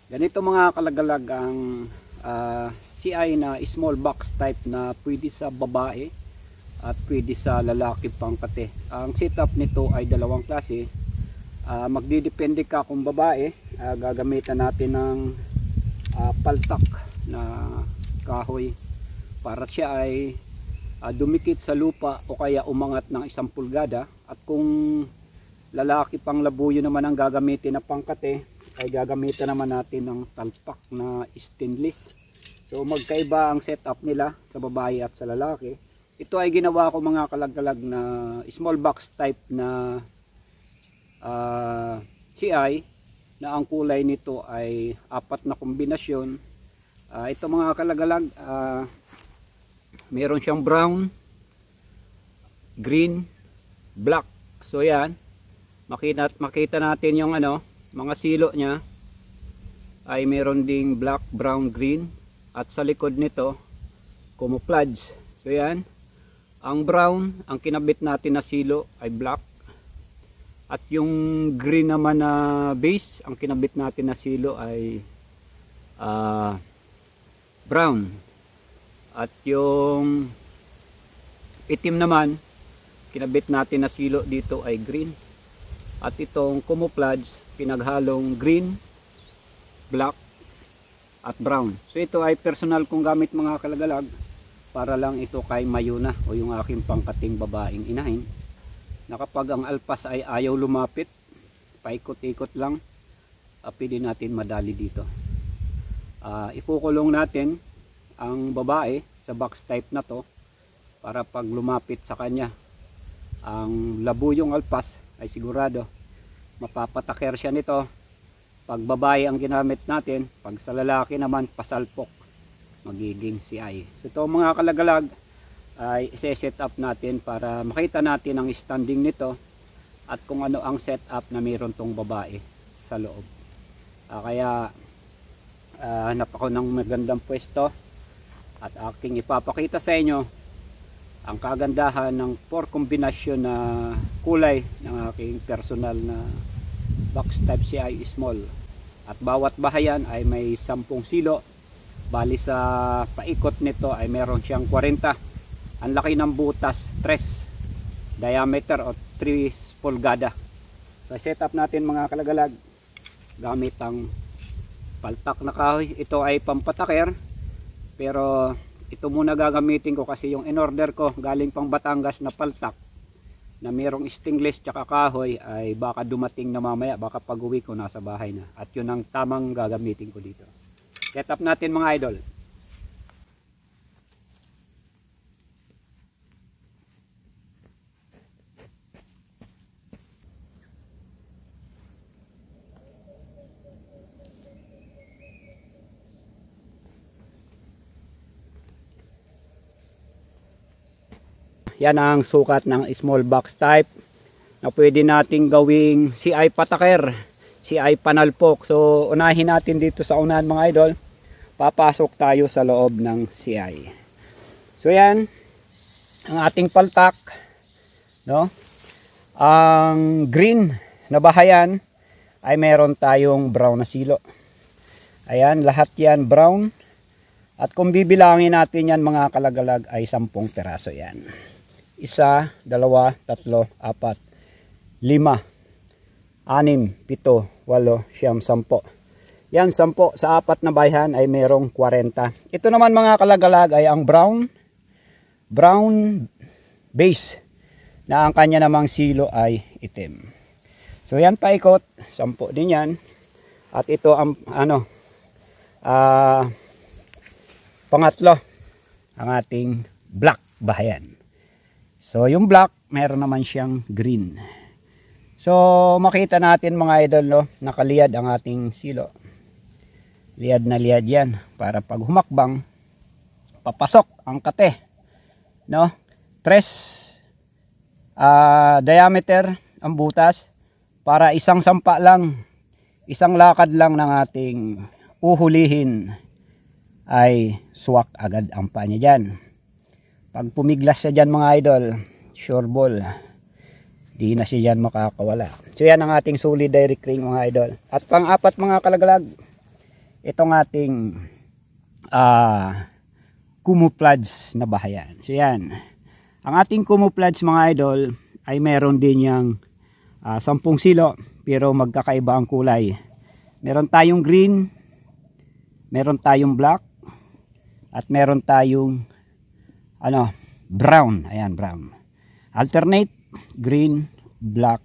Ganito mga kalagalag ang CI na small box type na pwede sa babae at pwede sa lalaki pangkate. Ang setup nito ay dalawang klase. Magdidepende ka kung babae, gagamitan natin ng paltak na kahoy para siya ay dumikit sa lupa o kaya umangat ng 1 pulgada. At kung lalaki pang labuyo naman ang gagamitin na pangkate, ay gagamitan naman natin ng talpak na stainless. So magkaiba ang setup nila sa babae at sa lalaki. Ito ay ginawa ko mga kalagalag na small box type na CI na ang kulay nito ay 4 na kombinasyon. Ito mga kalagalag, meron siyang brown, green, black. So yan, makita natin yung mga silo niya ay meron ding black, brown, green, at sa likod nito camouflage. So yan, ang brown, ang kinabit natin na silo ay black, at yung green naman na base, ang kinabit natin na silo ay brown, at yung itim naman kinabit natin na silo dito ay green, at itong camouflage pinaghalong green, black at brown. So ito ay personal kong gamit mga kalagalag, para lang ito kay Mayuna o yung aking pangkating babaeng inahin, na kapag ang alpas ay ayaw lumapit, paikot-ikot lang, pwede natin madali dito. Ikukulong natin ang babae sa box type na to, para pag lumapit sa kanya ang labuyong alpas ay sigurado mapapataker siya nito. Pag babae ang ginamit natin, pag sa lalaki naman pasalpok, magiging CI. So ito mga kalagalag ay i-set up natin para makita natin ang standing nito at kung ano ang setup na mayroon tong babae sa loob. Kaya hanap ako ng magandang pwesto at aking ipapakita sa inyo ang kagandahan ng 4 kombinasyon na kulay ng aking personal na box type CI small. At bawat bahayan ay may 10 silo. Bali sa paikot nito ay meron siyang 40. Ang laki ng butas, 3 diameter o 3 pulgada. Sa setup natin mga kalagalag, gamit ang paltak na kahoy. Ito ay pampataker, pero ito muna gagamitin ko kasi yung in-order ko galing pang Batangas na paltak na mayroong stainless tsaka kahoy ay baka dumating na mamaya, baka pag uwi ko nasa bahay na, at yun ang tamang gagamitin ko dito. Set up natin mga idol. Yan ang sukat ng small box type na pwede nating gawing CI pataker, CI panalpok. So unahin natin dito sa unahan mga idol. Papasok tayo sa loob ng CI. So yan ang ating paltak, no? Ang green na bahayan ay meron tayong brown na silo. Ayan, lahat yan brown. At kung bibilangin natin yan mga kalagalag ay 10 peraso yan. 1, 2, 3, 4, 5, 6, 7, 8, 9, 10. Yan, 10 sa 4 na bayan ay merong 40. Ito naman mga kalagalag ay ang brown base, na ang kanya namang silo ay itim. So yan paikot, 10 din yan. At ito ang pangatlo, ang ating black bahayan. So yung black, meron naman siyang green. So makita natin mga idol, no, nakaliyad ang ating silo. Liyad na liyad yan para pag humakbang papasok ang kate, no? 3 diameter ang butas, para isang sampa lang, isang lakad lang ng ating uhulihin ay swak agad ang paa niya dyan. Pag pumiglas siya dyan mga idol, sure ball, di na siya dyan makakawala. So yan ang ating solid direct ring mga idol. At pang-apat mga kalagalag, itong ating camouflage na bahayan. So yan, ang ating camouflage mga idol ay meron din yung 10 silo pero magkakaiba ang kulay. Meron tayong green, meron tayong black, at meron tayong brown. Ayan, brown. Alternate green, black,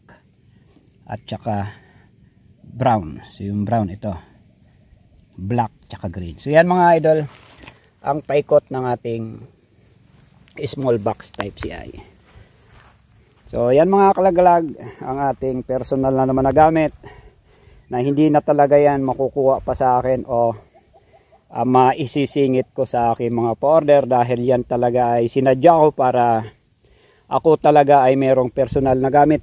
at saka brown. So yung brown ito, black tsaka green. So yan mga idol ang paikot ng ating small box type CI. So yan mga kalagalag ang ating personal na naman na gamit na hindi na talaga yan makukuha pa sa akin o maisisingit ko sa aking mga pa-order, dahil yan talaga ay sinadya ko para ako talaga ay merong personal na gamit.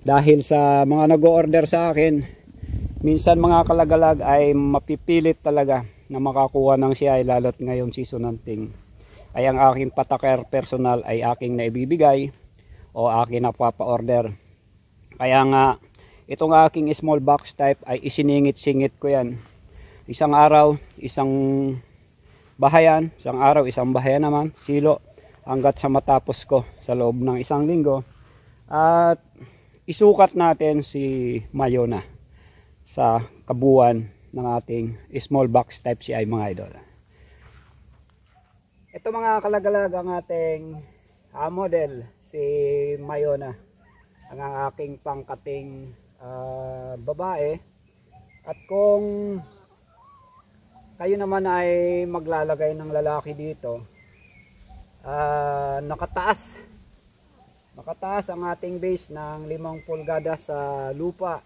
Dahil sa mga nag-o-order sa akin, minsan mga kalagalag ay mapipilit talaga na makakuha ng CI, lalo't ngayong season hunting ay ang aking pataker personal ay aking naibibigay o aking napapa-order. Kaya nga itong aking small box type ay isiningit-singit ko yan. Isang araw, isang bahayan, isang araw, isang bahayan naman, silo, hanggat sa matapos ko sa loob ng isang linggo. At isukat natin si Mayona sa kabuuan ng ating small box type CI mga idol. Ito mga kalagalag ang ating model, si Mayona, ang aking pangkating babae. At kung kayo naman ay maglalagay ng lalaki dito, nakataas ang ating base ng 5 pulgada sa lupa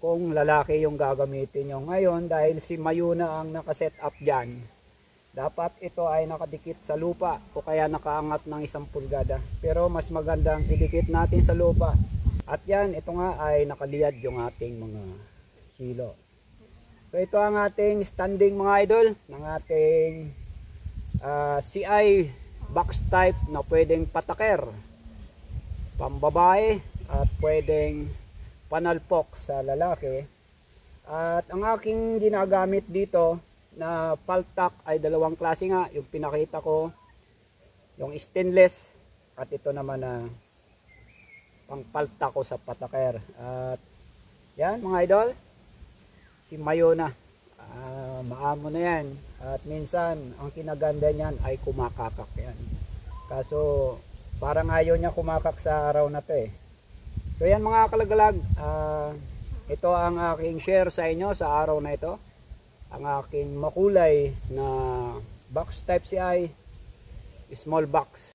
kung lalaki yung gagamitin nyo. Ngayon, dahil si Mayona ang nakaset up dyan, dapat ito ay nakadikit sa lupa o kaya nakaangat ng 1 pulgada. Pero mas magandang idikit natin sa lupa. At yan, ito nga ay nakaliyad yung ating mga silo. So ito ang ating standing mga idol ng ating CI box type na pwedeng pataker, pambabae, at pwedeng panalpok sa lalaki. At ang aking ginagamit dito na paltak ay dalawang klase nga. Yung pinakita ko, yung stainless, at ito naman na pang paltak ko sa pataker. At yan mga idol, si Mayona, maamo na yan. At minsan ang kinaganda niyan ay kumakakak yan. Kaso parang ayaw niya kumakak sa araw na to eh. So yan mga kalagalag, ito ang aking share sa inyo sa araw na ito. Ang aking makulay na box type CI, small box.